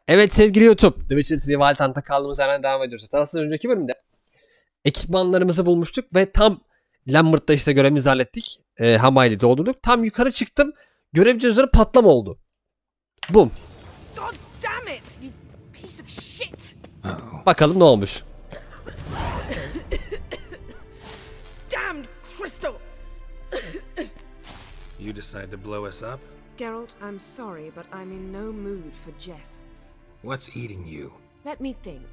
Evet sevgili YouTube, The Witcher 3 Valtant'a kaldığımız yerden devam ediyoruz. Aslında önceki bölümde ekipmanlarımızı bulmuştuk ve tam Lambert'ta işte görevimizi hallettik. Hamaylı doldurduk. Tam yukarı çıktım. Görevci üzerine patlama oldu. Bum. Bakalım ne olmuş. Damned crystal! You decide to blow us up? Geralt, I'm sorry, but I'm in no mood for jests. What's eating you? Let me think.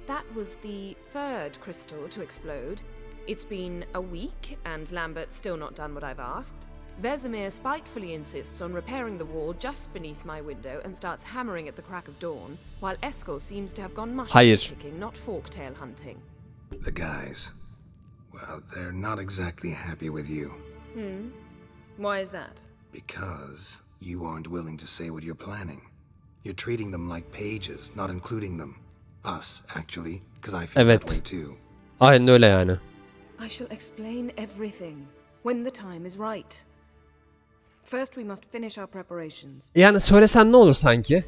That was the third crystal to explode. It's been a week, and Lambert's still not done what I've asked. Vesemir spitefully insists on repairing the wall just beneath my window and starts hammering at the crack of dawn, while Eskel seems to have gone mushroom picking, not forktail hunting. The guys. Well, they're not exactly happy with you. Why is that? Because you aren't willing to say what you're planning. You're treating them like pages, not including them. Us, actually, because I feel that way too. Aynen öyle yani. I shall explain everything when the time is right. First we must finish our preparations. Yani söylesen ne olur sanki?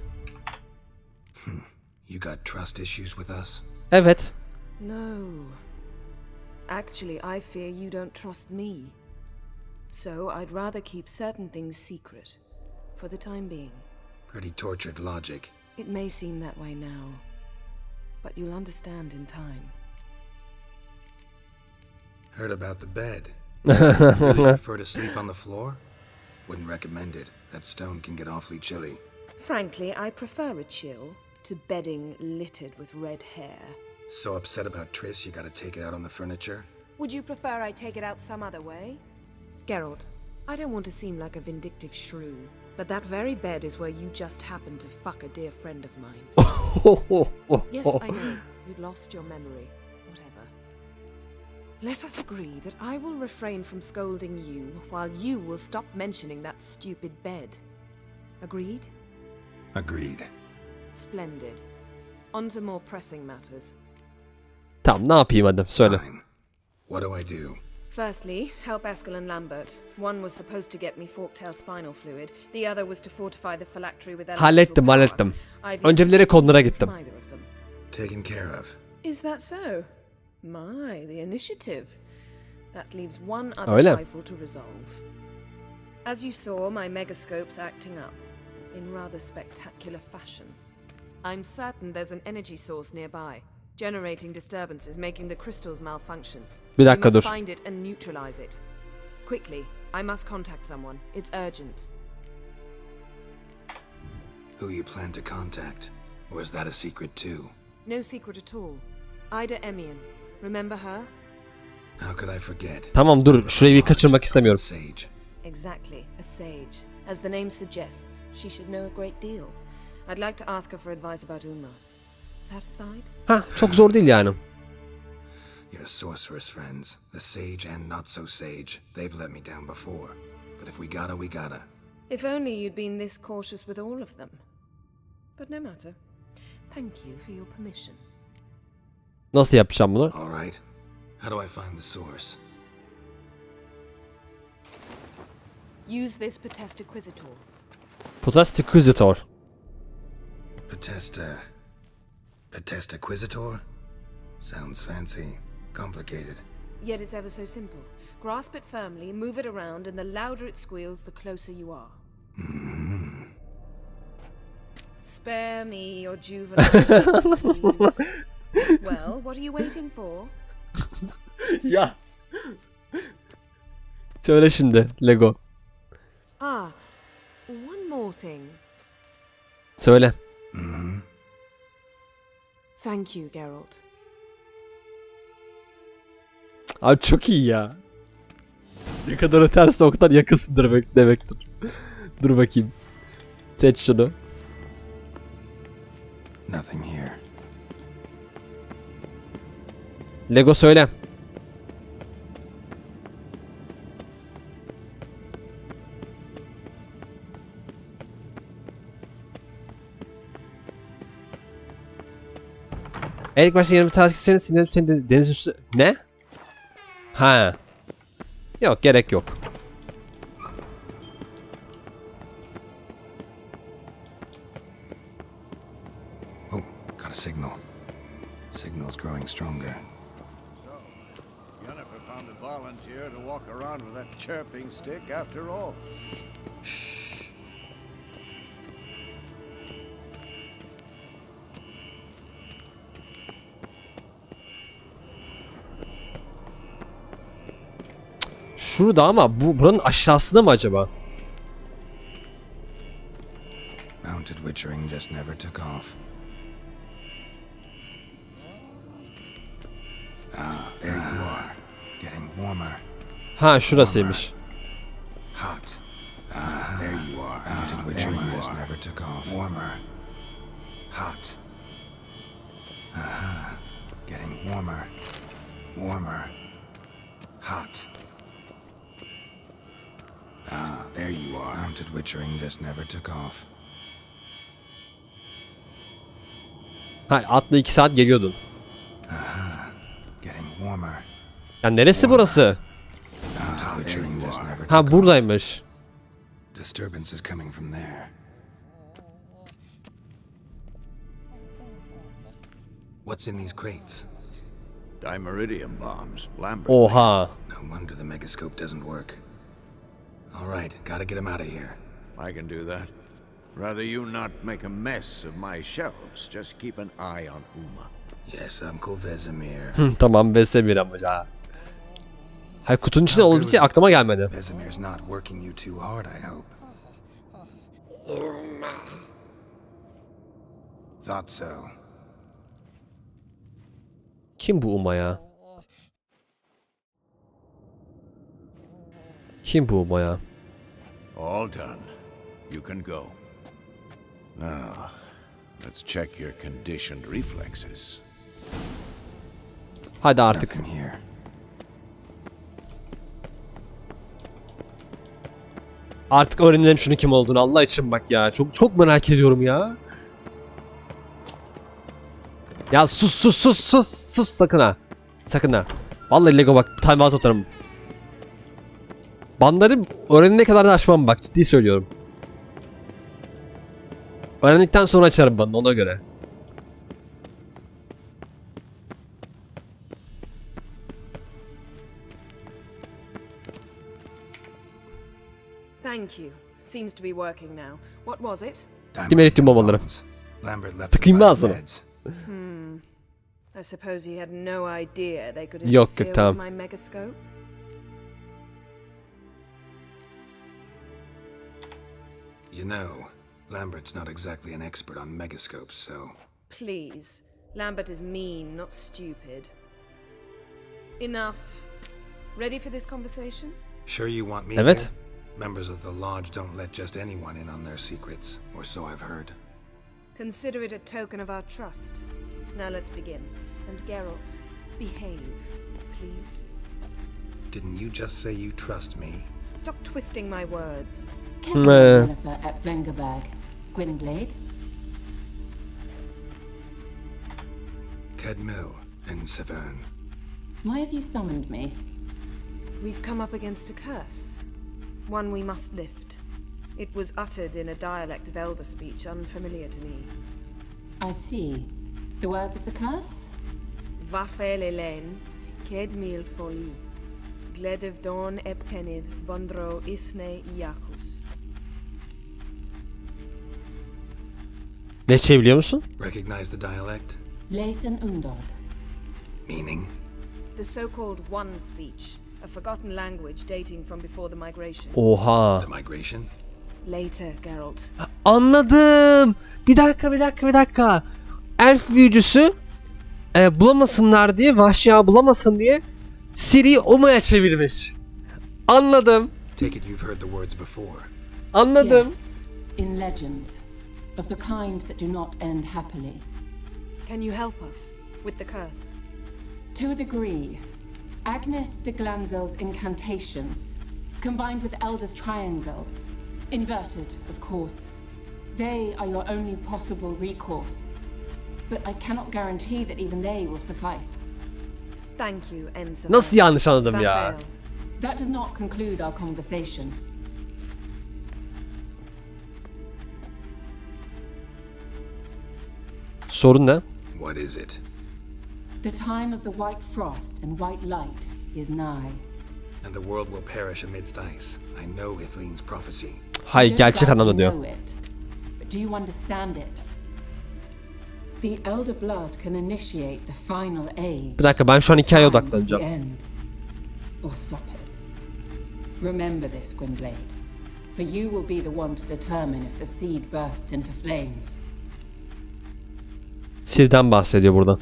You got trust issues with us? Evet. No. Actually, I fear you don't trust me. So I'd rather keep certain things secret, for the time being. Pretty tortured logic. It may seem that way now, but you'll understand in time. Heard about the bed. Really prefer to sleep on the floor? Wouldn't recommend it. That stone can get awfully chilly. Frankly, I prefer a chill to bedding littered with red hair. So upset about Triss you gotta take it out on the furniture? Would you prefer I take it out some other way? Geralt, I don't want to seem like a vindictive shrew, but that very bed is where you just happened to fuck a dear friend of mine. Yes, I know. You'd lost your memory. Whatever. Let us agree that I will refrain from scolding you, while you will stop mentioning that stupid bed. Agreed? Agreed. Splendid. On to more pressing matters. Tamam, ne yapayım hadi söyle. Fine. What do I do? Firstly, help Eskel and Lambert. One was supposed to get me forktail spinal fluid. The other was to fortify the phylactery with Hallettim. Önceleri konulara gittim. Taken care of. Is that so? My, the initiative. That leaves one other trifle to resolve. As you saw, my megascope's acting up in rather spectacular fashion. I'm certain there's an energy source nearby, generating disturbances, making the crystals malfunction. Bir dakika dur. We must find it and neutralize it. Quickly, I must contact someone. It's urgent. Who you plan to contact? Or is that a secret too? No secret at all. Ida Emian. Remember her? How could I forget? Tamam dur, şurayı bir kaçırmak istemiyorum. Sage. Exactly, a sage. As the name suggests, she should know a great deal. I'd like to ask her for advice about Uma. Satisfied? Ha, çok zor değil yani. Your sorceress friends, the sage and not so sage, they've let me down before. But if we gotta, we gotta. If only you'd been this cautious with all of them. But no matter. Thank you for your permission. Nasıl yapacağım bunu? All right. How do I find the source? Use this Potest Acquisitor. Potest Acquisitor. Potest Acquisitor? Sounds fancy. Complicated. Yet it's ever so simple. Grasp it firmly, move it around, and the louder it squeals, the closer you are. Spare me your juvenile, please. Well, what are you waiting for? Ya. Söyle şimdi Lego. One more thing. Söyle. Thank you, Geralt. Abi çok iyi ya. Ne kadar öterse o kadar yakınsındır demektir. Dur bakayım. Seç şunu. Nothing here. Lego söyle. İlk başta yanıma ters gitseniz sinirlenip seni deniz üstü... Ne? Ha. Yok, gerek yok. Got a signal. Signal's growing stronger. So, Jennifer found a volunteer to walk around with that chirping stick after all. Şurada ama buranın aşağısında mı acaba? Mounted witchering just never took off. Ah, there you are. Getting warmer. Ha şurasıymış. Hot. Ah, there you are. Mounted witchering just never took off. Warmer. Hot. Getting warmer. Warmer. Hot. Ah, there you are. Mounted witchering just never took off. Ha atla 2 saat geliyordun. Getting warmer. Ya neresi burası? Mounted witchering just never took Ha buradaymış. Disturbance is coming from there. What's in these crates? Dimeridium bombs. Lambert. Oha. No wonder the megascope doesn't work. All right, gotta get him out of here. I can do that. Rather you not make a mess of my shelves. Just keep an eye on Uma. Yes, Uncle Vesemir. Tamam Vesemir amca. Hayır kutunun içinde olduğu için aklıma gelmedi. Vesemir's not working you too hard, I hope. Thought so. Kim bu Uma ya? Kim bu Uma ya? All done. You can go. Now, let's check your conditioned reflexes. Hadi artık. Nothing here. Artık öğrenelim şunu kim olduğunu Allah için bak ya. Çok merak ediyorum ya. Ya sus sakın ha. Sakın ha. Vallahi Lego bak timeout atarım. Banları öğrenene kadar da açmam bak ciddi söylüyorum. Öğrendikten sonra açarım ben ona göre. Thank you. Seems to be working now. What was it? Dimeridium bombaları. Lambert left Tıkayım mı ağzına? I suppose he had no idea they could Yok, interfere tamam. with my megascope. You know, Lambert's not exactly an expert on megascopes, so... Please. Lambert is mean, not stupid. Enough. Ready for this conversation? Sure you want me Evet. here? Members of the Lodge don't let just anyone in on their secrets, or so I've heard. Consider it a token of our trust. Now let's begin. And Geralt, behave, please. Didn't you just say you trust me? Stop twisting my words. Jennifer at Vengerberg, Gwynblade. Kedmil and Severn. Why have you summoned me? We've come up against a curse. One we must lift. It was uttered in a dialect of Elder speech unfamiliar to me. I see. The words of the curse? Vafel Elen, Kedmil Foli. Gledev Don Eptenid, Bondro Isne Iakus. Ne biliyor musun? Recognize the dialect? Lathan Undod. Meaning? The so-called One speech, a forgotten language dating from before the migration. Oha. The migration? Later, Geralt. Anladım. Bir dakika. Elf büyücüsü bulamasınlar diye, vahşi ağı bulamasın diye Siri'yi Uma'ya çevirmiş. Anladım. Take it you've heard the words before. Anladım. Yes, in legends, of the kind that do not end happily. Can you help us with the curse? To a degree, Agnes de Glanville's incantation, combined with Elder's triangle, inverted, of course, they are your only possible recourse. But I cannot guarantee that even they will suffice. Thank you, Ensign. Nasıl yanlış anladım ya? That does not conclude our conversation. Sorun ne? What is it? The time of the white frost and white light is nigh. And the world will perish amidst ice. I know Ithleen's prophecy. Hayır, gerçek anlamda diyor. But do you understand it? The elder blood can initiate the final age. Bir dakika, ben şu an hikayeye odaklanacağım. Or stop it. Remember this, Gwynblade. For you will be the one to determine if the seed bursts into flames. Sirden bahsediyor burada.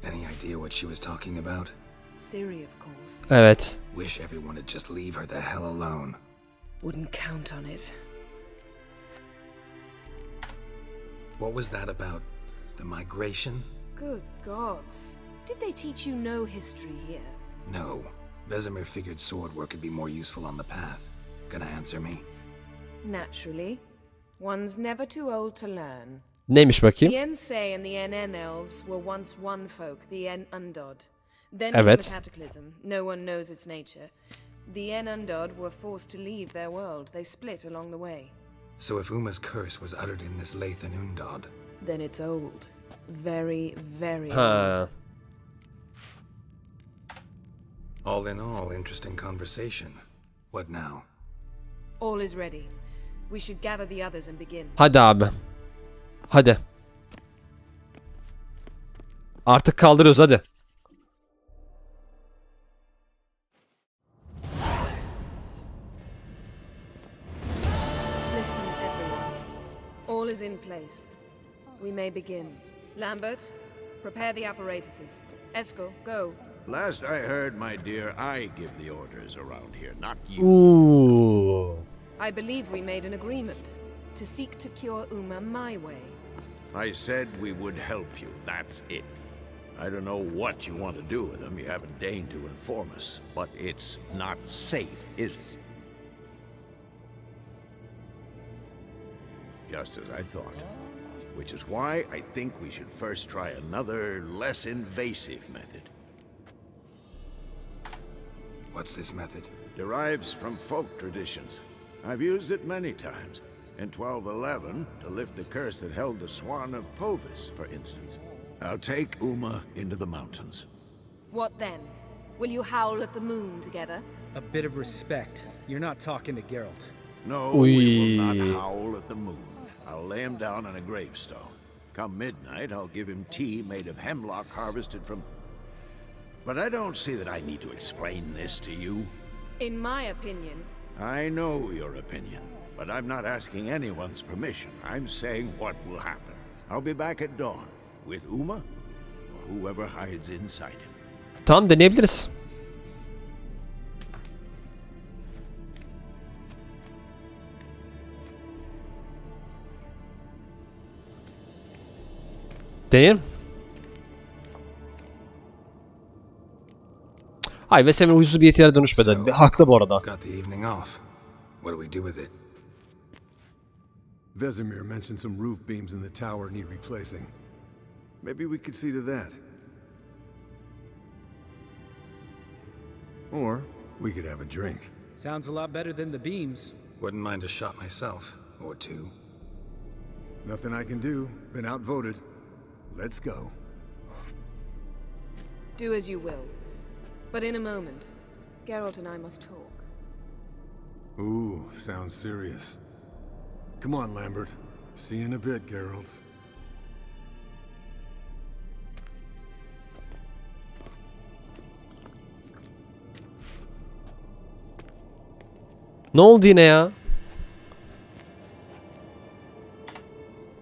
Any idea what she was talking about? Ciri, of course. Evet. Wish everyone would just leave her the hell alone. Wouldn't count on it. What was that about? The migration? Good gods. Did they teach you no history here? No. Vesemir figured sword work could be more useful on the path. Gonna answer me? Naturally. One's never too old to learn. Neymiş bakayım? The Ensei and the NN elves were once one folk, the N Undod. Then Evet. came a cataclysm. No one knows its nature. The N Undod were forced to leave their world. They split along the way. So if Uma's curse was uttered in this Lathan Undod, Then it's old. Very, very old. Ha. all in all, interesting conversation. What now? All is ready. We should gather the others and begin. Hadi abi. Hadi. Artık kaldırıyoruz, hadi. Listen, everyone. All is in place. We may begin. Lambert, prepare the apparatuses. Esco, go. Last I heard, my dear, I give the orders around here, not you. Ooh. I believe we made an agreement to seek to cure Uma my way. I said we would help you, that's it. I don't know what you want to do with them, you haven't deigned to inform us, but it's not safe, is it? Just as I thought. Which is why I think we should first try another, less invasive method. What's this method? Derives from folk traditions. I've used it many times. In 1211, to lift the curse that held the Swan of Povis, for instance. I'll take Uma into the mountains. What then? Will you howl at the moon together? A bit of respect. You're not talking to Geralt. No, we will not howl at the moon. I'll lay him down on a gravestone. Come midnight, I'll give him tea made of hemlock harvested from... But I don't see that I need to explain this to you. In my opinion... I know your opinion, but I'm not asking anyone's permission. I'm saying what will happen. I'll be back at dawn, with Uma, or whoever hides inside him. Tamam, deneyebiliriz. Deneyelim. Ay, Vesemir huysuz bir yere dönüşmedi. Haklı bu arada. Got the evening off. What do we do with it? Vesemir mentioned some roof beams in the tower need replacing. Maybe we could see to that. Or we could have a drink. Sounds a lot better than the beams. Wouldn't mind a shot myself, or two. Nothing I can do. Been outvoted. Let's go. Do as you will. But in a moment, Geralt and I must talk. Ooh, sounds serious. Come on, Lambert. See you in a bit, Geralt. Ne oldu yine ya?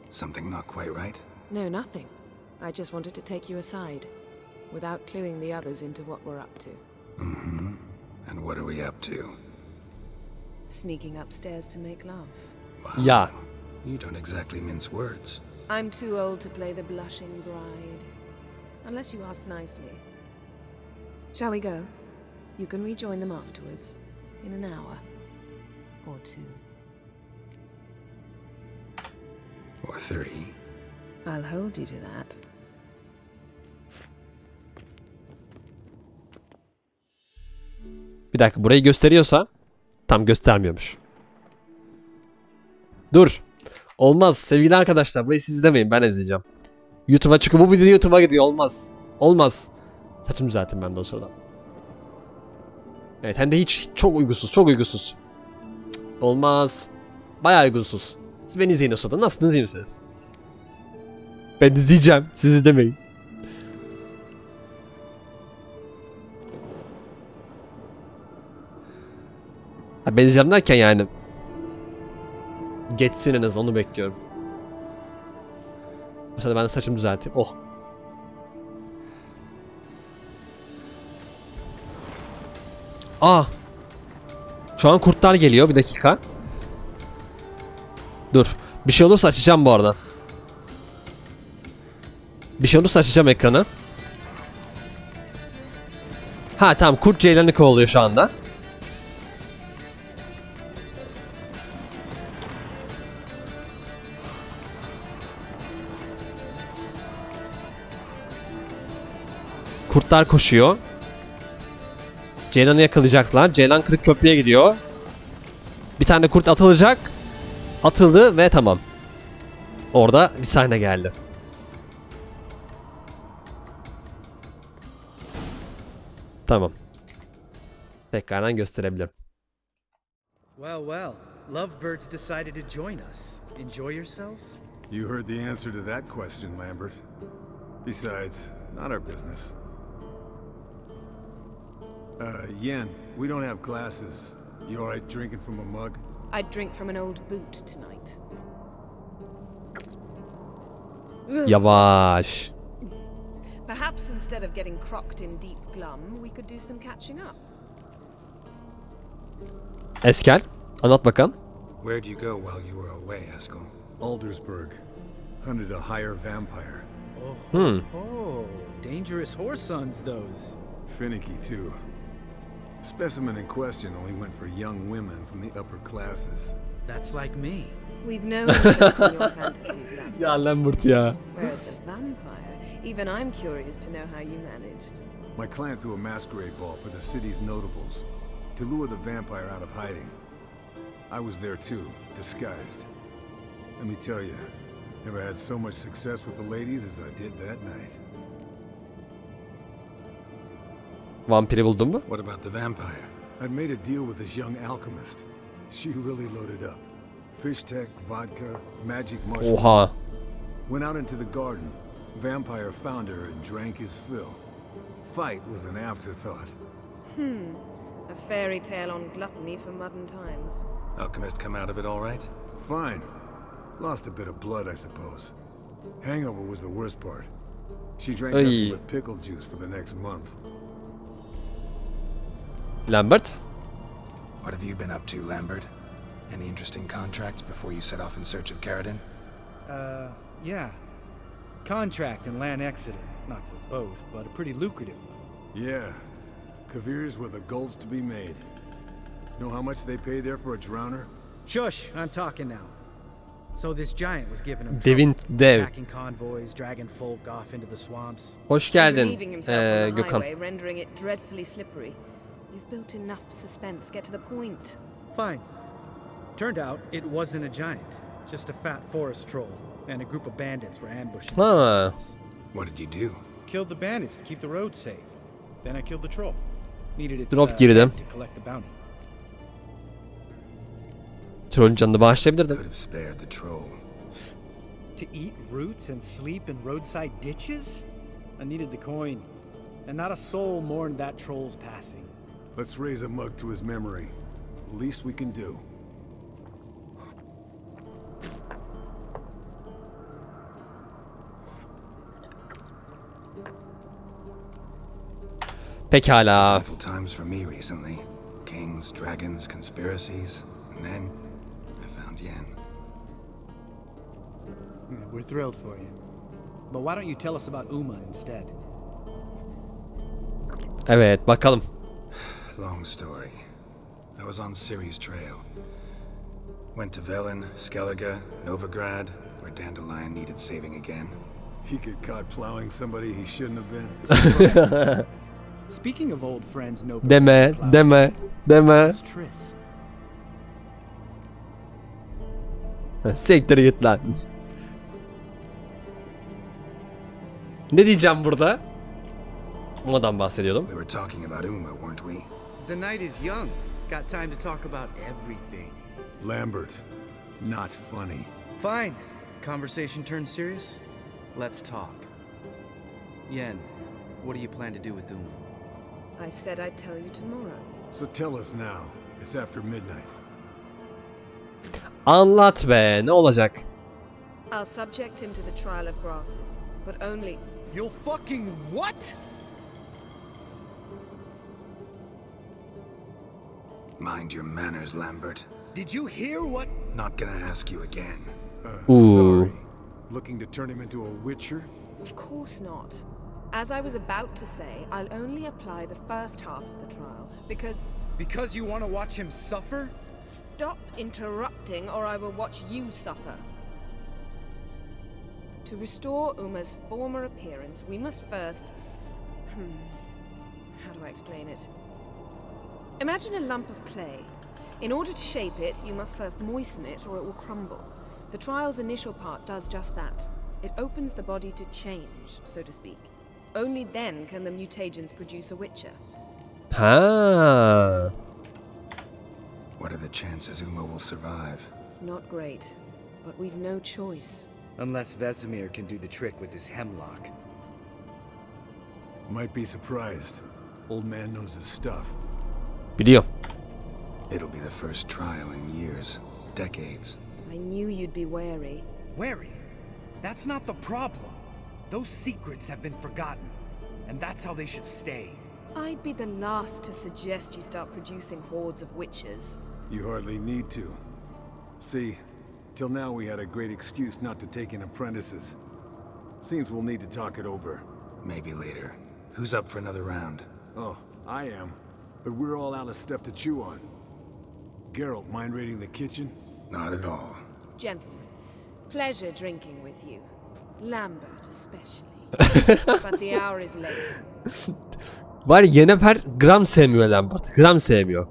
Something not quite right? No, nothing. I just wanted to take you aside, without cluing the others into what we're up to. Mm-hmm. And what are we up to? Sneaking upstairs to make love. Wow. Ya. You don't exactly mince words. I'm too old to play the blushing bride. Unless you ask nicely. Shall we go? You can rejoin them afterwards. In an hour. Or two. Or three. I'll hold you to that. Bir dakika, burayı gösteriyorsa tam göstermiyormuş. Dur. Olmaz sevgili arkadaşlar. Burayı siz izlemeyin. Ben izleyeceğim. YouTube'a çıkıyor. Bu video YouTube'a gidiyor. Olmaz. Olmaz. Saçım zaten ben de o sırada. Evet hem de hiç çok uygunsuz. Çok uygunsuz. Olmaz. Bayağı uygunsuz. Siz beni izleyin o sırada. Nasıl izleyeyim misiniz? Ben izleyeceğim. Siz izlemeyin. Ha, ben izleyeceğim derken yani. Geçsin en azından onu bekliyorum. O sırada ben de saçımı düzelteyim. Oh. Şu an kurtlar geliyor. Bir dakika. Dur. Bir şey olursa açacağım bu arada. Bir şey olursa açacağım ekranı. Ha tamam. Kurt Ceylan'ı kovalıyor şu anda. Kurtlar koşuyor. Ceylan'ı yakalayacaklar. Ceylan kırık köprüye gidiyor. Bir tane kurt atılacak. Atıldı ve tamam. Orada bir sahne geldi. Tamam. Tekrardan gösterebilirim. Well. Lovebirds decided to join us. Enjoy yourselves? You heard the answer to that question, Lambert. Besides, not our business. Yen, we don't have glasses. You alright drinking from a mug? I'd drink from an old boot tonight. Yavaş. Perhaps instead of getting crocked in deep glum, we could do some catching up. Eskel, anlat bakalım. Where'd you go while you were away, Eskel? Aldersburg. Hunted a higher vampire. Oh, dangerous horse sons those. Finicky, too. Specimen in question only went for young women from the upper classes. That's like me. We've no interest in your fantasies, Lambert. Ya Lambert ya. Whereas the vampire, even I'm curious to know how you managed. My clan threw a masquerade ball for the city's notables to lure the vampire out of hiding. I was there too, disguised. Let me tell you, never had so much success with the ladies as I did that night. Vampiri buldun mu? What about the vampire? I'd made a deal with this young alchemist. She really loaded up. Fish tech, vodka, magic mushrooms. Oha. Went out into the garden. Vampire found her and drank his fill. Fight was an afterthought. A fairy tale on gluttony for modern times. Alchemist come out of it all right? Fine. Lost a bit of blood, I suppose. Hangover was the worst part. She drank nothing but pickle juice for the next month. Lambert. What have you been up to, Lambert? Any interesting contracts before you set off in search of Caradon? Yeah. Contract in Lan Exeter. Not to boast, but a pretty lucrative one. Yeah. Kavir's were the goals to be made. Know how much they pay there for a drowner? Shush, I'm talking now. So this giant was giving him Devin trouble, dev. attacking convoys, dragging folk off into the swamps. Hoş geldin Relieving himself on the Gökhan. highway, rendering it dreadfully slippery. You've built enough suspense. Get to the point. Fine. Turned out it wasn't a giant, just a fat forest troll, and a group of bandits were ambushing us. What did you do? Killed the bandits to keep the road safe. Then I killed the troll. Needed its Drop girdim. head to collect the bounty. Trollün canını bağışlayabilirdin. Could have spared the troll. To eat roots and sleep in roadside ditches? I needed the coin, and not a soul mourned that troll's passing. Let's raise a mug to his memory. Least we can do. Pekala. Painful times for me recently. Kings, dragons, conspiracies, and then I found Yen. Yeah, we're thrilled for you. But why don't you tell us about Uma instead? Evet bakalım. Long story. I was on Ciri's trail. Went to Velen, Skellige, Novigrad, where Dandelion needed saving again. He get caught plowing somebody he shouldn't have been. Speaking of old friends, Novigrad. Deme. Triss. Sektöre git lan. Ne diyeceğim burada? Bundan bahsediyordum. We were talking about Uma, weren't we? The night is young. Got time to talk about everything. Lambert, not funny. Fine. Conversation turned serious? Let's talk. Yen, what do you plan to do with Uma? I said I'd tell you tomorrow. So tell us now. It's after midnight. Anlat be, ne olacak? I'll subject him to the trial of grasses, but only... You'll fucking what? Mind your manners, Lambert. Did you hear what? Not gonna ask you again. Sorry. Looking to turn him into a witcher? Of course not. As I was about to say, I'll only apply the first half of the trial, because... Because you want to watch him suffer? Stop interrupting, or I will watch you suffer. To restore Uma's former appearance, we must first... How do I explain it? Imagine a lump of clay. In order to shape it, you must first moisten it, or it will crumble. The trial's initial part does just that. It opens the body to change, so to speak. Only then can the mutagens produce a witcher. Ha. What are the chances Uma will survive? Not great, but we've no choice. Unless Vesemir can do the trick with his hemlock. Might be surprised. Old man knows his stuff. Biliyor. It'll be the first trial in years, decades. I knew you'd be wary. Wary? That's not the problem. Those secrets have been forgotten, and that's how they should stay. I'd be the last to suggest you start producing hordes of witches. You hardly need to. See, till now we had a great excuse not to take in apprentices. Seems we'll need to talk it over. Maybe later. Who's up for another round? Oh, I am. But we're all out of stuff to chew on. Geralt, mind raiding the kitchen? Not at all. Gentlemen, pleasure drinking with you. Lambert especially. But the hour is late. Var ya, Yennefer gram sevmiyor Lambert. Gram sevmiyor.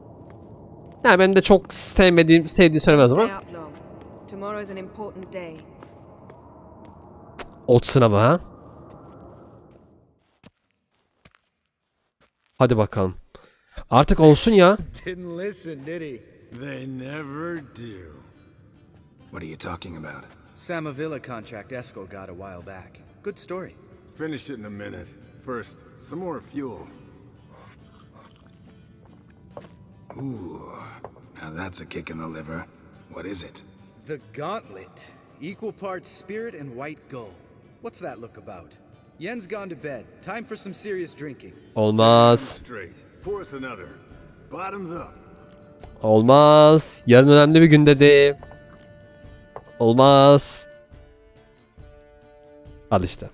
Yani ben de çok sevdiğini söylemez Stay ama. out long. Tomorrow is an important day. Ot sınavı ha. Hadi bakalım. Artık olsun ya. Didn't listen, did he? They never do. What are you talking about? Samavilla contract Eskel got a while back. Good story. Finish it in a minute. First, some more fuel. Ooh, now that's a kick in the liver. What is it? The Gauntlet. Equal parts spirit and white gull. What's that look about? Yen's gone to bed. Time for some serious drinking. Olmaz. Straight. Pour us another. Bottoms up. Olmaz. Yarın önemli bir gün dedi. Olmaz. Al işte.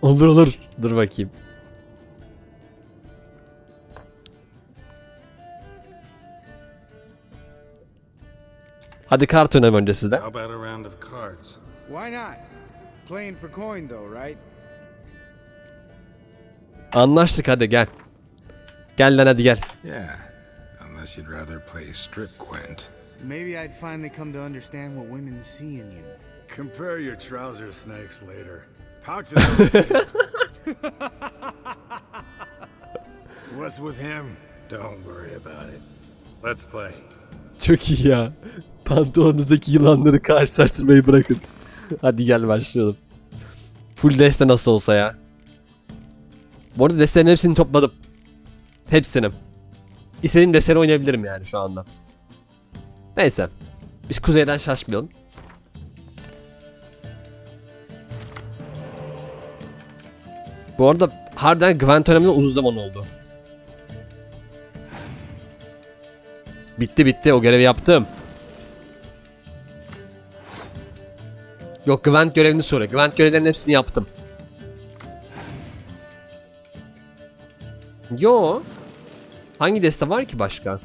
Olur olur. Dur bakayım. Hadi kart oynayalım öncesi de. How about a round of cards? Why not? Playing for coin though, right? Anlaştık, hadi gel. Gel lan, hadi gel. Yeah, unless you'd rather play strip Quint. Maybe I'd finally come to understand what women see in you. Compare your trouser snakes later. Pouches on the table. What's with him? Don't worry about it. Let's play. Çok iyi ya. Pantolonunuzdaki yılanları karşılaştırmayı bırakın. Hadi gel başlayalım. Full deste nasıl olsa ya. Bu arada destelerin hepsini topladım. Hepsini. İstediğim desteni oynayabilirim yani şu anda. Neyse. Biz kuzeyden şaşmayalım. Bu arada harbiden Gwent oynamada uzun zaman oldu. Bitti, o görevi yaptım. Yok, Gwent görevini soruyor. Gwent görevlerinin hepsini yaptım. Yo. Hangi deste var ki başka?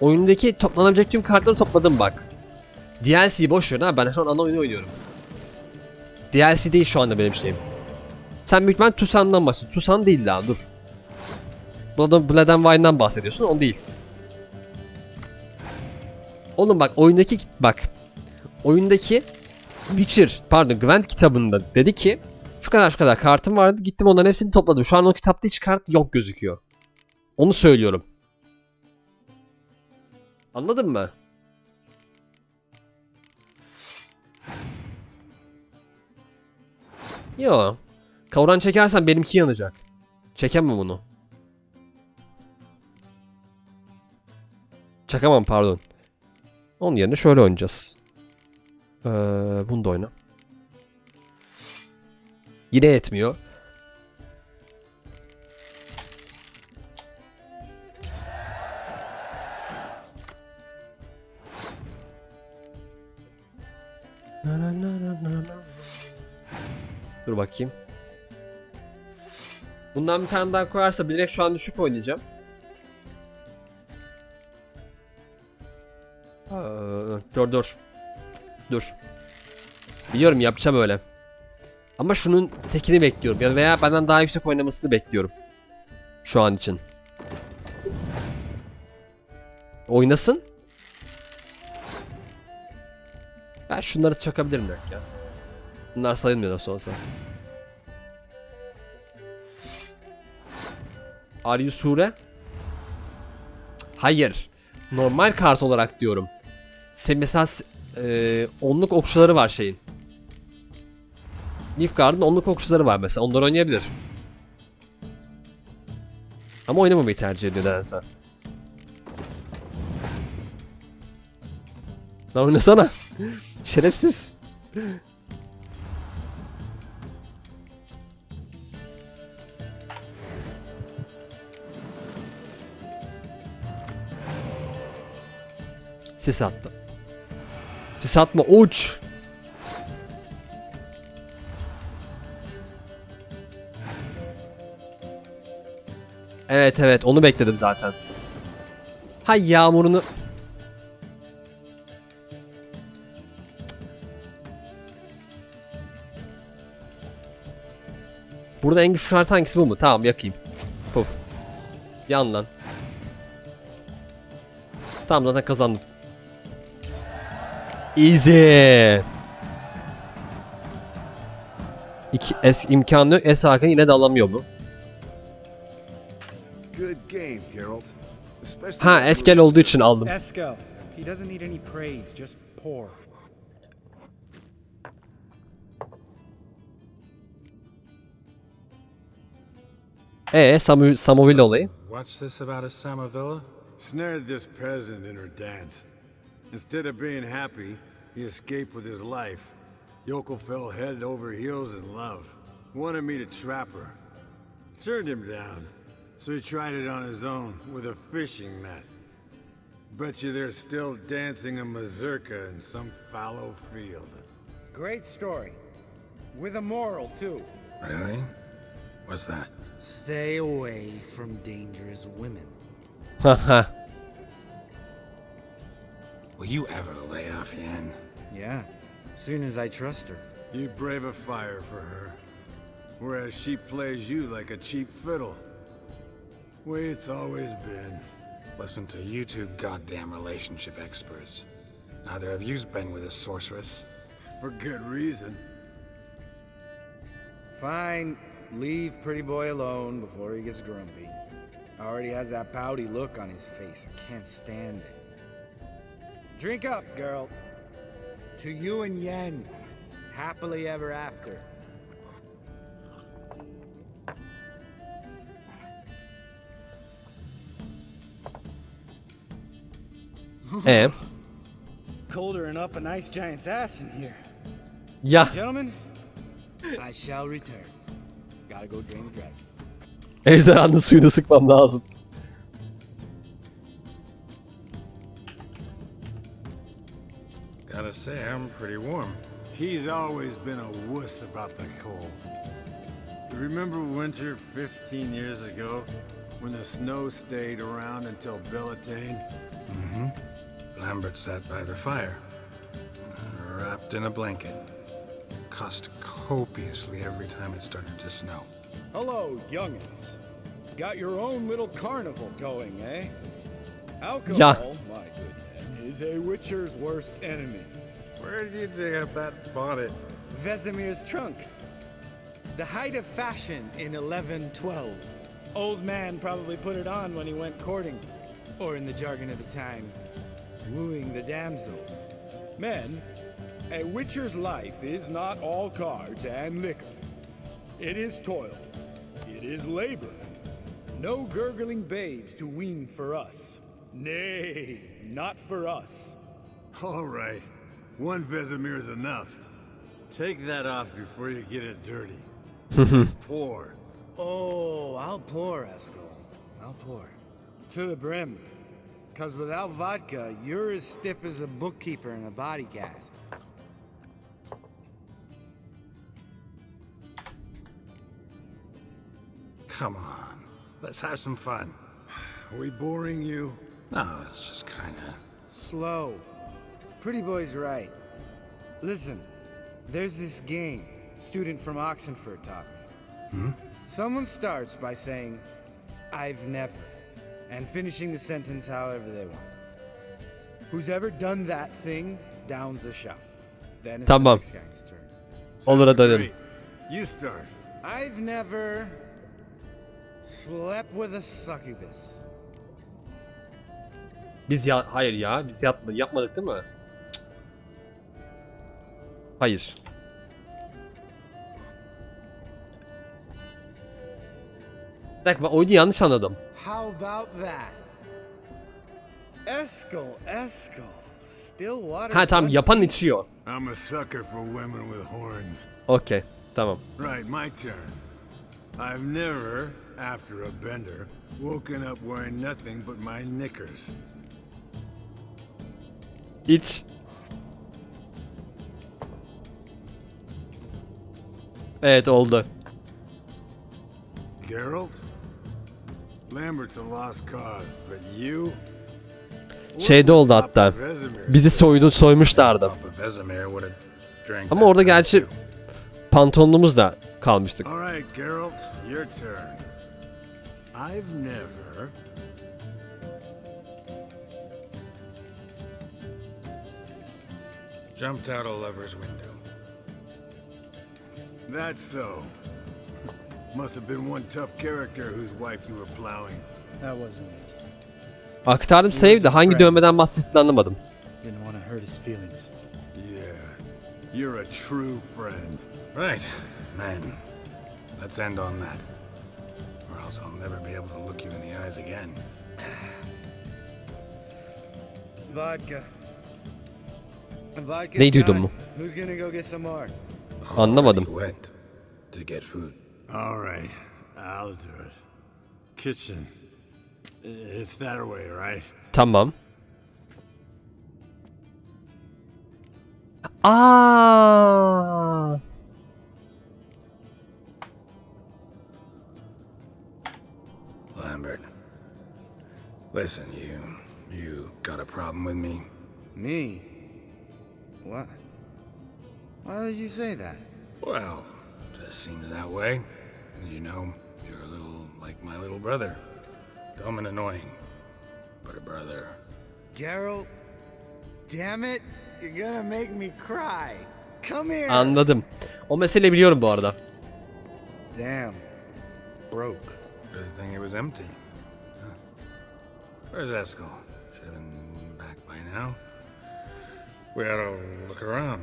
Oyundaki toplanabilecek tüm kartları topladım bak. DLC'yi boş ver ha, ben şu an ana oyunu oynuyorum. DLC değil şu anda benim şeyim. Sen büyük ihtimalle Tucson'dan bahsediyorsun. Tucson değil daha, dur. Blood and Wine'dan bahsediyorsun, o değil. Oğlum bak oyundaki Witcher, pardon Gwent kitabında dedi ki şu kadar kartım vardı, gittim onların hepsini topladım. Şu an o kitapta hiç kart yok gözüküyor. Onu söylüyorum. Anladın mı? Yo. Kavran çekersen benimki yanacak. Çekemem onu. Çakamam, pardon. Onun yerine şöyle oynayacağız. Bunu da oyna. Yine yetmiyor. Dur bakayım. Bundan bir tane daha koyarsa bilerek şu an düşük oynayacağım. Dur. Biliyorum yapacağım öyle. Ama şunun tekini bekliyorum. Ya veya benden daha yüksek oynamasını bekliyorum. Şu an için. Oynasın. Ben şunları çakabilirim belki ya. Bunlar sayılmıyor nasıl olsa. Are you sure? Hayır. Normal kart olarak diyorum. Mesela onluk okçuları var şeyin. Nilfgaard'ın onluk okçuları var mesela. Onları oynayabilir. Ama oynamamayı tercih ediyor nedense. Lan oynasana. Şerefsiz. Sis attım. Sis atma, uç. Evet onu bekledim zaten. Hay yağmurunu. Burada en güçlü kart hangisi, bu mu? Tamam yakayım. Puf. Yan lan. Tamam zaten kazandım. Easy. İmkanı yok. Hakan yine de alamıyor bu. Ha, Eskel olduğu için aldım. Eskel. He doesn't need any praise, just pour. Samoville olayı. Watch this about a Samovilla? Snared this peasant in her dance. Instead of being happy, he escaped with his life. Yoko fell head over heels in love. Wanted me to trap her. Turned him down. So he tried it on his own with a fishing net. Bet you they're still dancing a mazurka in some fallow field. Great story. With a moral, too. Really? What's that? Stay away from dangerous women. Haha. Will you ever lay off Yen? Yeah, soon as I trust her. You brave a fire for her, whereas she plays you like a cheap fiddle. Way it's always been. Listen to you two goddamn relationship experts. Neither of you's been with a sorceress. For good reason. Fine, leave pretty boy alone before he gets grumpy. Already has that pouty look on his face. I can't stand it. Drink up, girl. To you and Yen. Happily ever after. Colder and up a nice giant's ass in here. Ya. Gentlemen, I shall return. Gotta go drain the dragon. Ejderhanın suyunu sıkmam lazım. Gotta say, I'm pretty warm. He's always been a wuss about the cold. Remember winter 15 years ago when the snow stayed around until Bellatane? Mm-hmm. Lambert sat by the fire, wrapped in a blanket, cussed copiously every time it started to snow. Hello, youngins. Got your own little carnival going, eh? Alcohol, Yeah. my good man, is a witcher's worst enemy. Where did you dig up that bonnet? Vesemir's trunk. The height of fashion in 1112. Old man probably put it on when he went courting, or in the jargon of the time, wooing the damsels. Men, a witcher's life is not all cards and liquor. It is toil. It is labor. No gurgling babes to wean for us. Nay, not for us. All right. One Vesemir is enough. Take that off before you get it dirty. Pour. Oh, I'll pour, Eskel. I'll pour. To the brim. 'Cause without vodka, you're as stiff as a bookkeeper in a body cast. Come on, let's have some fun. Are we boring you? No, it's just kinda... Slow. Pretty boy's right. Listen, there's this game student from Oxenford taught me. Someone starts by saying, I've never, and finishing the sentence however they want. Who's ever done that thing downs a shot. Then it's the Tamam. next guy's turn. Olur hadi dedim. Great. You start. I've never slept with a succubus. Biz ya hayır ya biz yapmadık değil mi? Cık. Hayır. Bir dakika ben oyunu yanlış anladım. How about that? Eskel. Still water. Ha tamam yapan içiyor. I'm a sucker for women with horns. Okey tamam. Right, my turn. I've never, after a bender, woken up wearing nothing but my knickers. İç. Evet oldu. Geralt? Lambert's a lost cause, but you? Şeyde oldu hatta. Bizi soymuşlardı. Papa Vesemir would have drank Ama that orada drink gerçi too. pantolonumuz da kalmıştık. All right, Geralt, your turn. I've never... Jumped out a lover's window. That's so. Must have been one tough character whose wife you were plowing. That wasn't it. Aktardım save de hangi dövmeden bahsettiğini anlamadım. Didn't want to hurt his feelings. Yeah, you're a true friend. Right, man. Let's end on that. Or else I'll never be able to look you in the eyes again. Vodka. Vodka. Neyi duydun mu? Who's gonna go get some more? Anlamadım. He went to get food. All right, I'll do it. Kitchen. It's that way, right? Tamam. Aa! Lambert. Listen, you got a problem with me? Me? What? Why would you say that? Well, just seems that way. You know, you're a little like my little brother. Dumb and annoying, but a brother. Geralt, damn it, you're gonna make me cry. Come here. Anladım. O meseleyi biliyorum bu arada. Damn. Broke. Good thing it was empty. Huh. Where's Eskel? Should have been back by now. We ought to look around.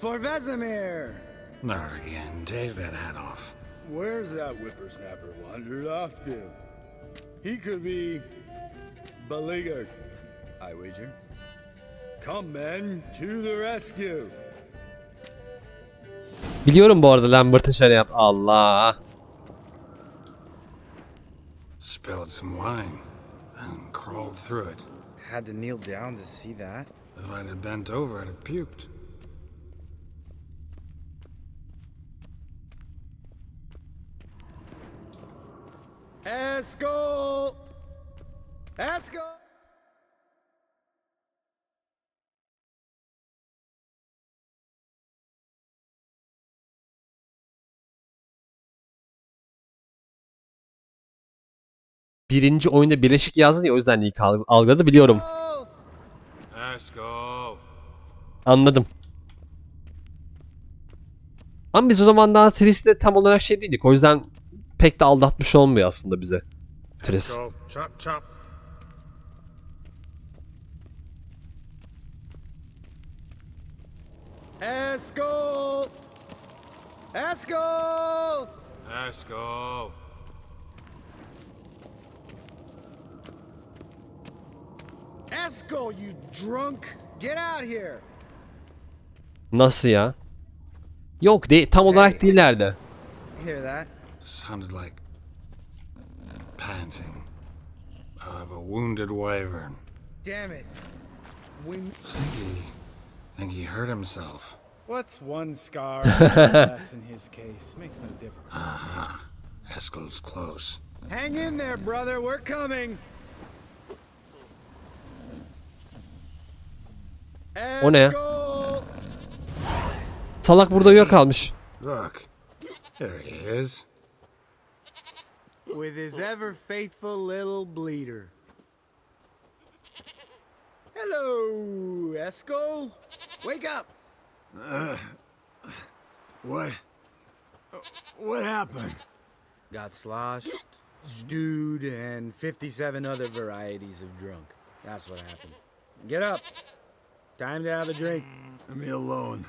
For Vesemir. Not again. Take that hat off. Where's that whippersnapper wandered off to? He could be beleaguered, I wager. Come men, to the rescue. Biliyorum bu arada Lambert'ın şöyle yap. Allah. Spilled some wine, and crawled through it. Had to kneel down to see that. If I'd have bent over, I'd have puked. Eskel! Eskel! birinci oyunda birleşik yazdın ya, o yüzden ilk algıladı, biliyorum. Anladım. Ama biz o zaman daha Tris'le tam olarak şey değildik. O yüzden pek de aldatmış olmuyor aslında bize Tris. Chop, chop. Eskel! Eskel! Eskel. Eskel, you drunk! Get out here! Nasıl ya? Yok de tam olarak değillerdi. Hear that? Sounded like panting of a wounded wyvern. Damn it. Think he hurt himself. What's one scar less in his case? Makes no difference. Aha. Eskel's close. Hang in there, brother. We're coming. O ne ya? Salak burada uyuyakalmış. Look, there he is. With his ever faithful little bleeder. Hello, Eskel. Wake up. What happened? Got sloshed, stewed, and 57 other varieties of drunk. That's what happened. Get up. Time to have a drink. Leave me alone.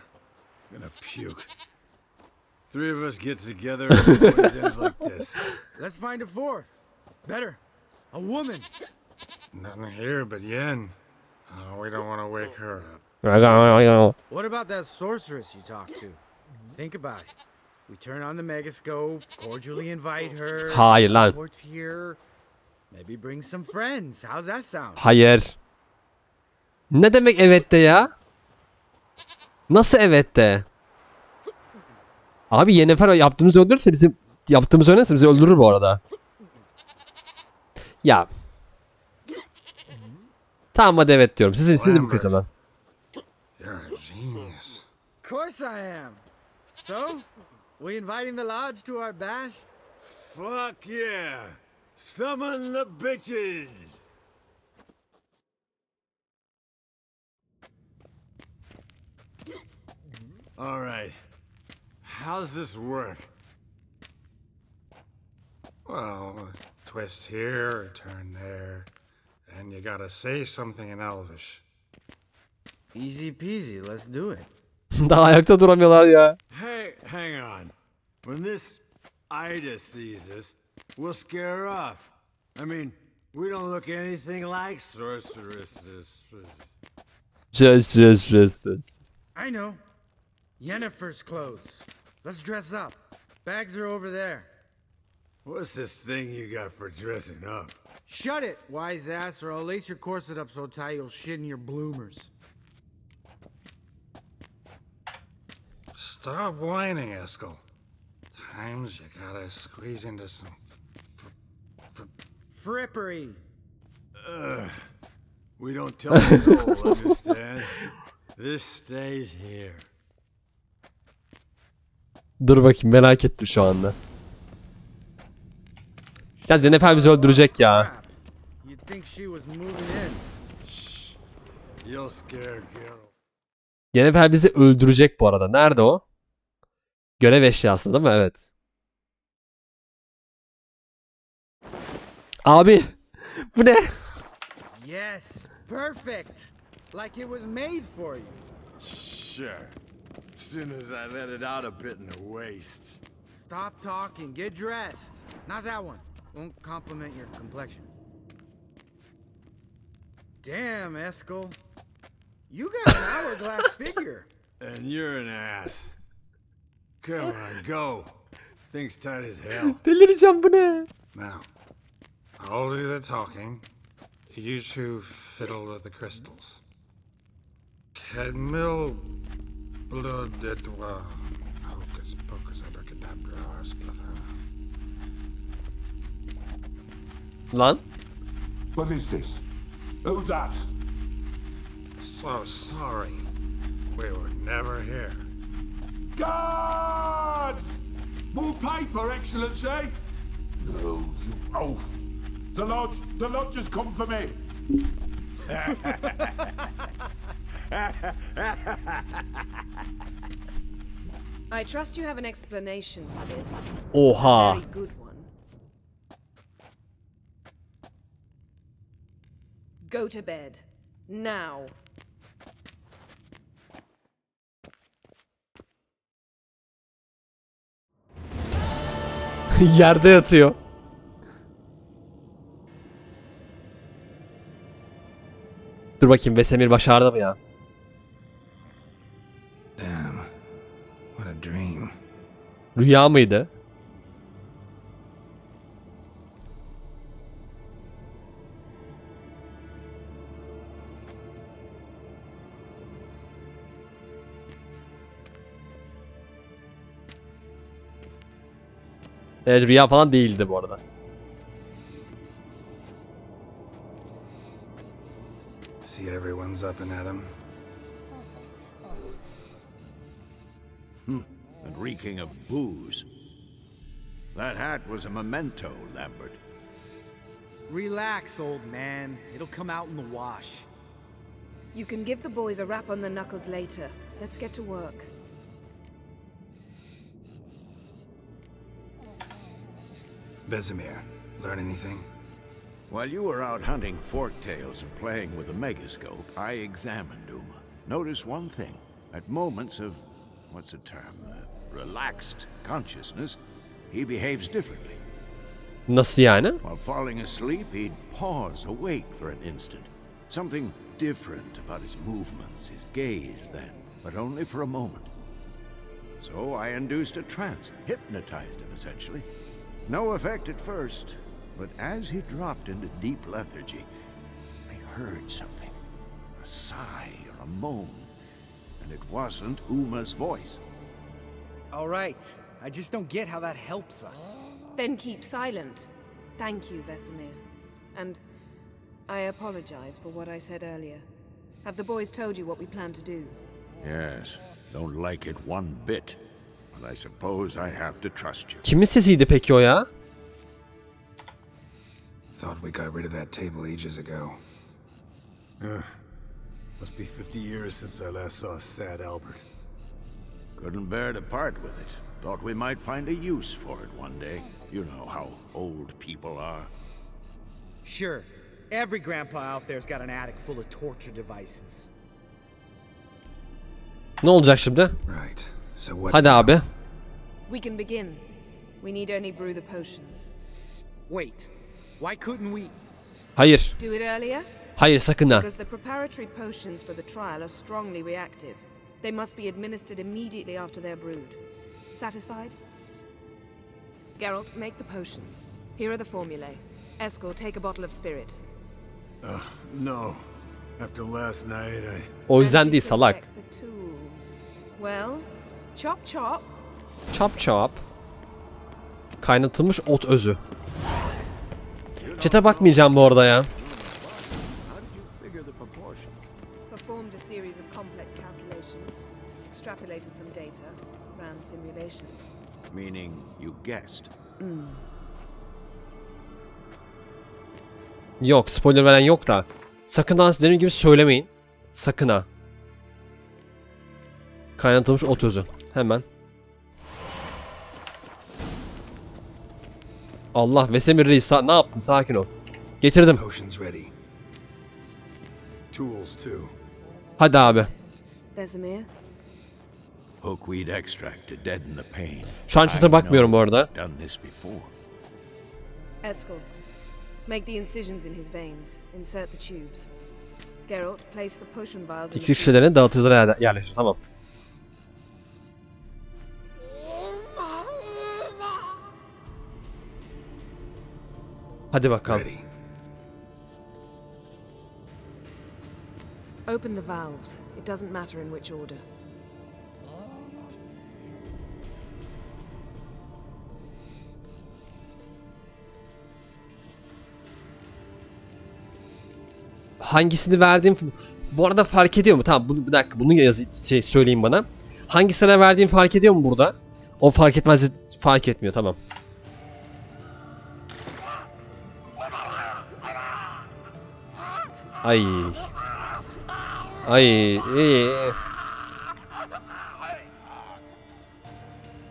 I'm gonna puke. Three of us get together and it always ends like this. Let's find a fourth. Better. A woman. Nothing here but Yen. We don't want to wake her up. What about that sorceress you talked to? Think about it. We turn on the megascope, cordially invite her. Hayır lan. Reports here. Maybe bring some friends. How's that sound? Hayır. Ne demek evet de ya? Nasıl evet de? Abi Yennefer yaptığımızı öldürürse bizim yaptığımızı öğrenirse bizi öldürür bu arada. Ya. Tamam hadi evet diyorum. Sizi mi kıracağım lan? You're a genius. Of course I am. So, we inviting the lodge to our bash? Fuck yeah! Summon the bitches! Alright. How's this work? Well, twist here, turn there, and you gotta say something in Elvish. Easy peasy, let's do it. Daha ayakta duramıyorlar ya. Hey, hang on. When this Ida sees us, we'll scare her off. I mean, we don't look anything like sorceresses. Just. I know. Yennefer's clothes. Let's dress up. Bags are over there. What's this thing you got for dressing up? Shut it, wise ass, or I'll lace your corset up so tight you'll shit in your bloomers. Stop whining, Eskel. Times you gotta squeeze into some Frippery. We don't tell the soul, understand? This stays here. Dur bakayım, merak ettim şu anda. Ya Yennefer bizi öldürecek ya. You'd think she was moving in. Shh. You'll scare Geralt. Yennefer bizi öldürecek bu arada. Nerede o? Görev eşyası değil mi? Evet. Abi. Bu ne? Yes, perfect. Like it was made for you. Sure. As soon as I let it out a bit in the waist. Stop talking, get dressed. Not that one. Won't compliment your complexion. Damn, Eskel. You got an hourglass figure. And you're an ass. Come on, go. Thing's tight as hell. Delireceğim, bu ne? Now, I'll do the talking. You two fiddle with the crystals. Cadmil blood et hocus pocus abracadabra splather. Lan. What is this? Who's that? So sorry. We were never here. Guards! More paper, Excellency! No, you oaf. The lodge has come for me. I trust you have an explanation for this. Oha. Very good one. Go to bed. Now. Yerde yatıyor. Dur bakayım Vesemir başardı mı ya? Damn. What a dream. Rüya mıydı? Evet, rüya falan değildi bu arada. See everyone's up and at 'em. And reeking of booze. That hat was a memento, Lambert. Relax, old man. It'll come out in the wash. You can give the boys a rap on the knuckles later. Let's get to work. Vesemir, learn anything? While you were out hunting forktails and playing with the megascope, I examined Uma. Notice one thing. At moments of, what's the term, relaxed consciousness, he behaves differently. Nasıl yani? While falling asleep, he'd pause, awake for an instant. Something different about his movements, his gaze then, but only for a moment. So I induced a trance, hypnotized him essentially. No effect at first, but as he dropped into deep lethargy, I heard something. A sigh or a moan. And it wasn't Uma's voice. All right. I just don't get how that helps us. Then keep silent. Thank you, Vesemir. And I apologize for what I said earlier. Have the boys told you what we plan to do? Yes, don't like it one bit. But I suppose I have to trust you. Kimin sesiydi peki o ya? Thought we got rid of that table ages ago. Must be 50 years since I last saw sad Albert. Couldn't bear to part with it. Thought we might find a use for it one day. You know how old people are. Sure. Every grandpa out there's got an attic full of torture devices. Ne olacak şimdi? Right. So what? Hadi abi. We can begin. We need only brew the potions. Wait. Why couldn't we? Hayır. Do it earlier? Hayır sakın ha. Because the preparatory potions for the trial are strongly reactive. They must be administered immediately after they're brewed. Satisfied? Geralt, make the potions. Here are the formulae. Eskel, take a bottle of spirit. No. After last night, O yüzden değil salak. The tools. Well, chop chop. Chop chop. Kaynatılmış ot özü. Çete bakmayacağım bu arada ya. Performed a series of complex calculations. Extrapolated some data. Ran simulations. Meaning you guessed. Yok, spoiler veren yok da. Sakın ha dediğim gibi söylemeyin. Sakın ha. Kaynatılmış ot özü. Hemen. Allah, Vesemir Reis ne yaptın? Sakin ol. Getirdim. Potions ready. tools too. Hadi abi. Vesemir. Hookweed extract to deaden the pain. Şu an çete bakmıyorum bu arada. Done this before. Eskel, make the incisions in his veins. Insert the tubes. Geralt, place the potion vials in the İksir şişelerini dağıtıcılara yerleştir. Tamam. Hadi bakalım. Ready. Open the valves. It doesn't matter in which order. Hangisini verdiğim bu arada fark ediyor mu? Tamam, bunu bir dakika, bunu söyleyeyim bana. Hangisine verdiğim fark ediyor mu burada? O fark etmez, fark etmiyor, tamam. Ay. Ay. İyi.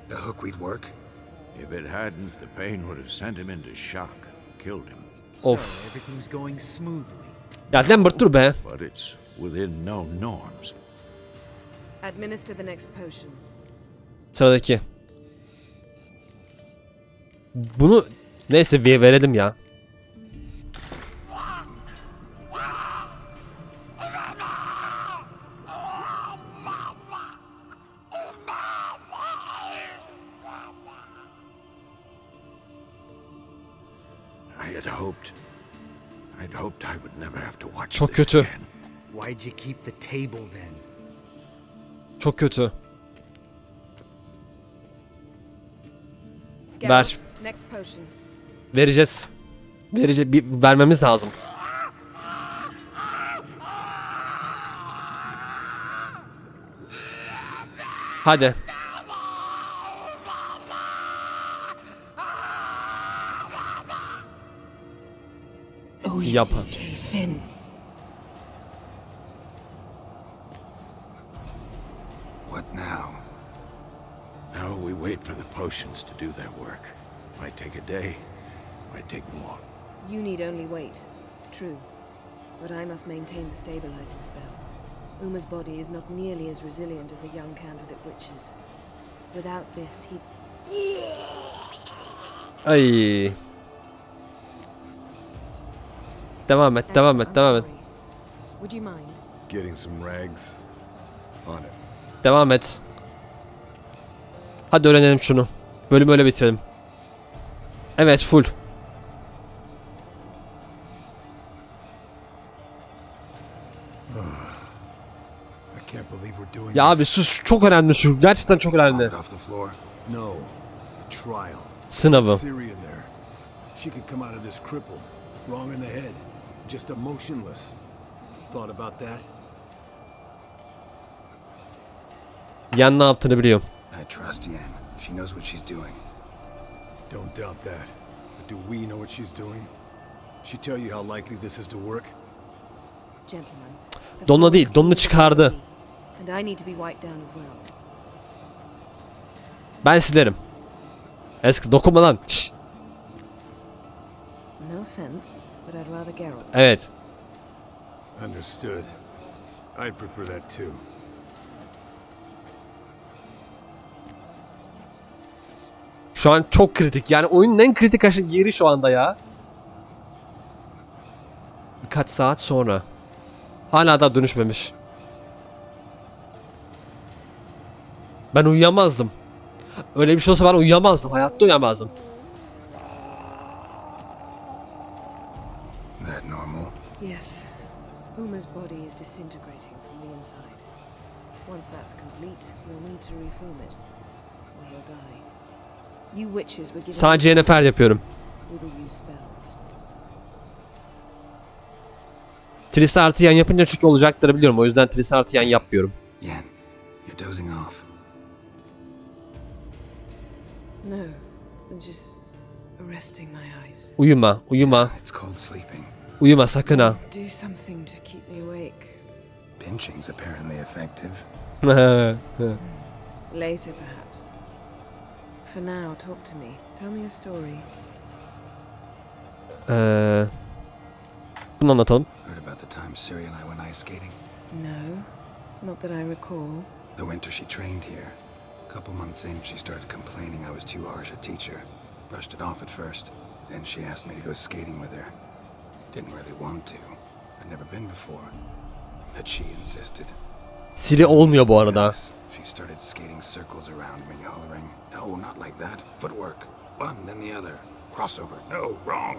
The hook we'd work? If it hadn't, the pain would have sent him into shock, killed him. Of. So everything's going smoothly. Ya Lambert dur be. But it's within known norms. Administer the next potion. Sıradaki. Bunu neyse verelim ya. I'd hoped I would never have to watch Çok this kötü. again. Why'd you keep the table then? Çok kötü. Geralt, Ver. next potion. Vereceğiz. Vermemiz lazım. Hadi. Yap. Finn. What now? Now we wait for the potions to do their work. Might take a day, might take more. You need only wait. True. But I must maintain the stabilizing spell. Uma's body is not nearly as resilient as a young candidate witch's. Without this, he... Ay. Devam et. I'm sorry. Would you mind? Getting some rags on it. Devam et. Hadi öğrenelim şunu. Bölümü öyle bitirelim. Evet, full. Ya abi sus, çok önemli şu. Gerçekten çok önemli. Sınavı. She could come out of this crippled, wrong in the head, just emotionless. Thought about that? Yan ne yaptığını biliyorum. I trust Yen. She knows what she's doing. Don't doubt that. But do we know what she's doing? She tell you how likely this is to work? Gentlemen. Donla değil, donunu çıkardı. And I need to be wiped down as well. Ben silerim. Eski dokunma lan. Şşş. No offense, but I'd rather Geralt. Evet. Understood. I'd prefer that too. Şu an çok kritik. Yani oyunun en kritik yeri şu anda ya. Birkaç saat sonra. Hala da dönüşmemiş. Ben uyuyamazdım. Öyle bir şey olsa ben uyuyamazdım. Hayatta uyuyamazdım. That normal? Yes. Uma's body is disintegrating from the inside. Once that's complete, we'll need to reform it, or he'll die. You witches were given. Sadece nefer yapıyorum. We will use spells. Tris artı yan yapınca çünkü olacakları biliyorum. O yüzden Tris artı yan yapmıyorum. Yen, you're dozing off. No, just resting my eyes. Uyuma, uyuma. It's called sleeping. Uyuma sakın ha. Do something to keep me awake. Pinching's apparently effective. Later, perhaps. For now, talk to me. Tell me a story. Bunu anlatalım. Heard about the time Ciri and I went ice skating? No, not that I recall. The winter she trained here. A couple months in, she started complaining I was too harsh a teacher. Brushed it off at first. Then she asked me to go skating with her. Didn't really want to. I'd never been before. But she insisted. Ciri olmuyor bu arada. She started skating circles around me, hollering, "No, not like that. Footwork. One, then the other. Crossover. No, wrong.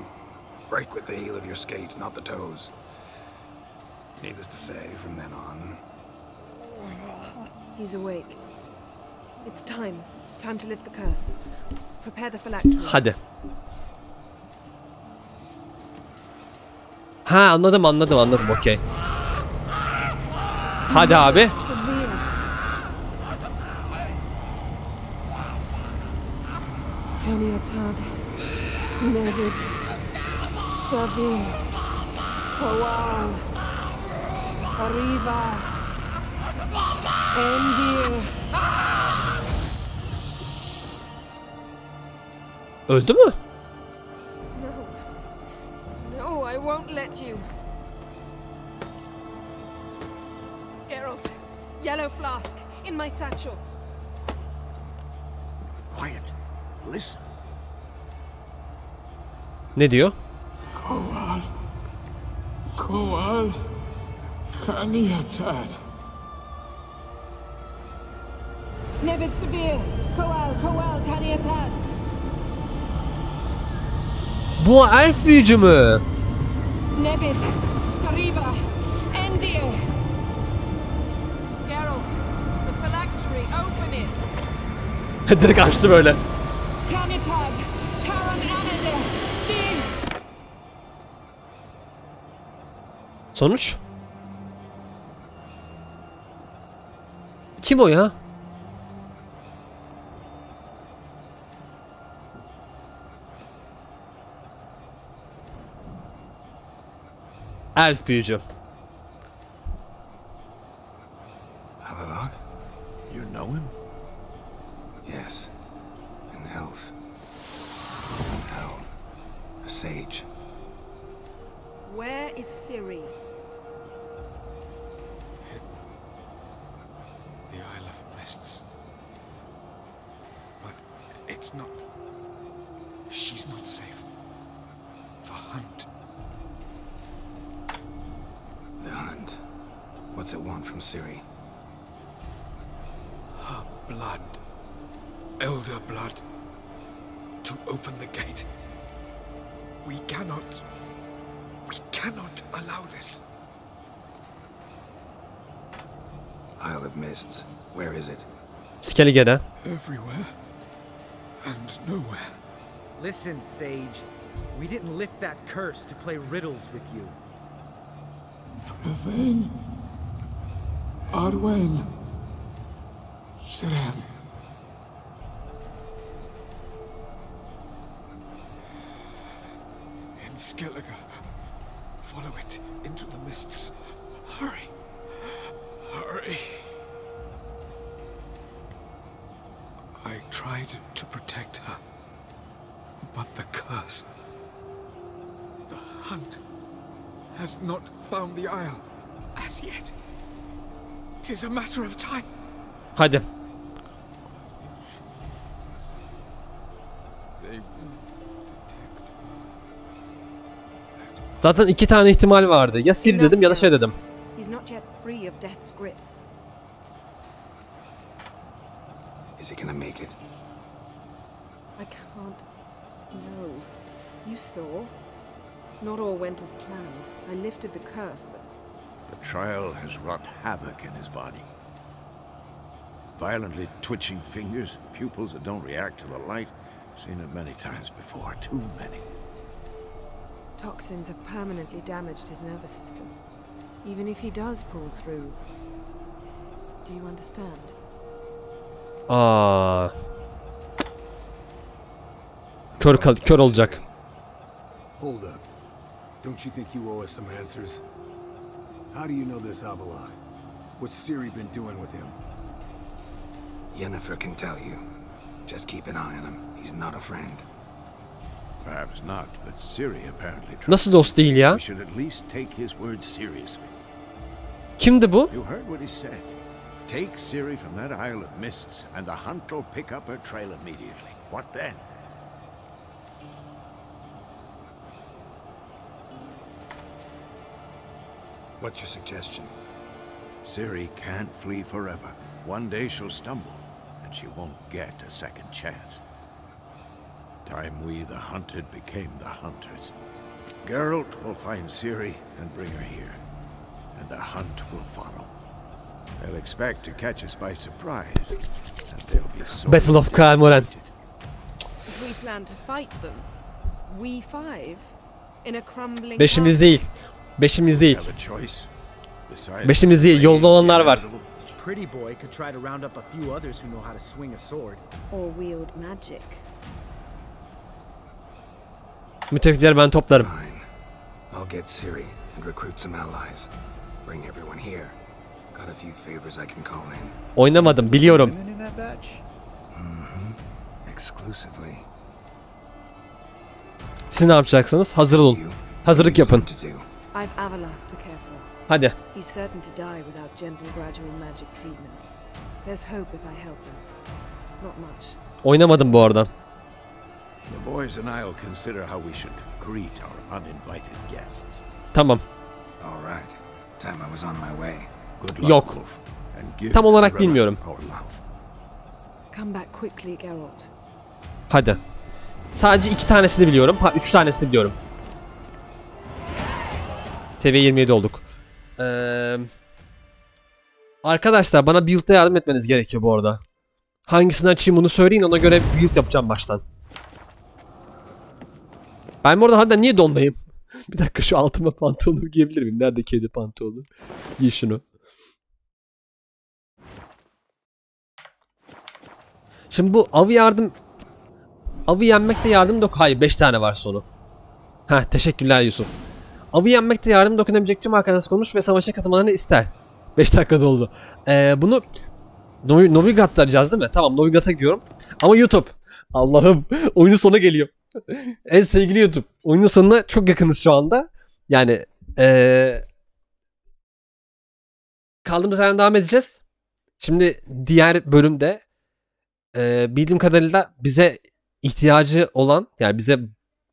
Break with the heel of your skate, not the toes." Needless to say, from then on... He's awake. It's time. Time to lift the curse. Prepare the phylactery. Hadi. Ha anladım okey. Hadi abi. Koal. Arriva. Endir. Öldü mü? No. No, I won't let you. Geralt, yellow flask in my satchel. Quiet. Listen. Ne diyor? Koal. Kaniyatad. Nevid severe. Koal, Kaniatad. Bu elf büyücü mü? Nevid. Arriva. Endir. Geralt, the phylactery, open it. Direkt açtı böyle. Kaniatad. Taran Anadir. Diz. Sonuç? Kim o ya? Elf büyücü. Avalok? You know him? Yes. An elf. An elf. A sage. Where is Ciri? The Isle of Mists. But it's not... She's not safe. The hunt. The hunt. What's it want from Ciri? Her blood. Elder blood. To open the gate. We cannot allow this. Isle of Mists. Where is it? Skeli gene. Everywhere. And nowhere. Listen, Sage. We didn't lift that curse to play riddles with you. Yvain. Arwen. Siren. In Skellige. Follow it into the mists. Hurry. Hurry. I tried to protect her. But the curse. The hunt has not found the Isle as yet. It is a matter of time. Hadi. They Zaten iki tane ihtimal vardı. Ya Ciri dedim ya da şey dedim. He's not yet free of death's grip. Is he gonna make it? I can't. No. You saw. Not all went as planned. I lifted the curse, but The trial has wrought havoc in his body. Violently twitching fingers, pupils that don't react to the light. Seen it many times before, too many. toxins have permanently damaged his nervous system. Even if he does pull through. Do you understand? Kör olacak. Hold up. Don't you think you owe us some answers? How do you know this Avalok? What's Ciri been doing with him? Yennefer can tell you. Just keep an eye on him. He's not a friend. Perhaps not, but Ciri apparently trusts. Nasıl dost değil ya? We should at least take his words seriously. Kimdi bu? You heard what he said. Take Ciri from that Isle of Mists, and the hunt will pick up her trail immediately. What then? What's your suggestion? Ciri can't flee forever. One day she'll stumble, and she won't get a second chance. Time we, the hunted, became the hunters. Geralt will find Ciri and bring her here, and the hunt will follow. They'll expect to catch us by surprise, and they'll be so Battle of Kalmoran. If we plan to fight them, we five, in a crumbling Beşimiz değil. Beşimiz değil. have a choice. Besides, Beşimiz değil. Yolda olanlar var. Pretty boy could try to round up a few others who know how to swing a sword. or wield magic. Müttefikler ben toplarım. Fine. I'll get Ciri, and recruit some allies. Bring everyone here. Got a few favors I can call in. Oynamadım, biliyorum. Women in that batch? Exclusively. Siz ne yapacaksınız? Hazır olun. Hazırlık yapın. To do. I've Avila to care for. Hadi. He's certain to die without gentle gradual magic treatment. There's hope if I help him. Not much. Oynamadım bu arada. The boys and I'll consider how we should greet our uninvited guests. Tamam. All right. Time I was on my way. Good luck, Yok. Wolf, and give Tam olarak Cinderella bilmiyorum. our love. Come back quickly, Geralt. Hadi. Sadece 2 tanesini biliyorum. Ha 3 tanesini biliyorum. Seviye 27 olduk. Arkadaşlar bana build'da yardım etmeniz gerekiyor bu arada. Hangisini açayım bunu söyleyin, ona göre build yapacağım baştan. Ben bu arada harbiden niye dondayım? Bir dakika, şu altıma pantolonu giyebilir miyim? Nerede kedi pantolonu? Giy şunu. Şimdi bu avı yenmekte yardım hayır 5 tane var sonu. Heh, teşekkürler Yusuf. Avı yenmekte yardım dokunabilecek tüm arkadaşlar konuş ve savaşa katılmalarını ister. 5 dakika doldu. Bunu Novigrad'da arayacağız değil mi? Tamam, Novigrad'a gidiyorum. Ama YouTube. Allah'ım, oyunun sonu geliyor. En sevgili YouTube. Oyunun sonuna çok yakınız şu anda. Yani kaldığımız yerden devam edeceğiz. Şimdi diğer bölümde bildiğim kadarıyla bize ihtiyacı olan, yani bize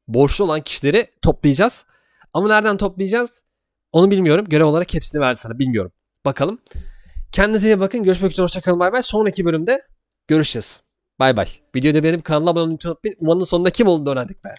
borçlu olan kişileri toplayacağız. Ama nereden toplayacağız? Onu bilmiyorum. Görev olarak hepsini verdi sana. Bilmiyorum. Bakalım. Kendinize iyi bakın. Görüşmek üzere. Hoşçakalın. Bay bay. Sonraki bölümde görüşeceğiz. Bay bay. Videoda benim kanala abone olmayı unutmayın. Umarım sonunda kim olduğunu öğrendik be.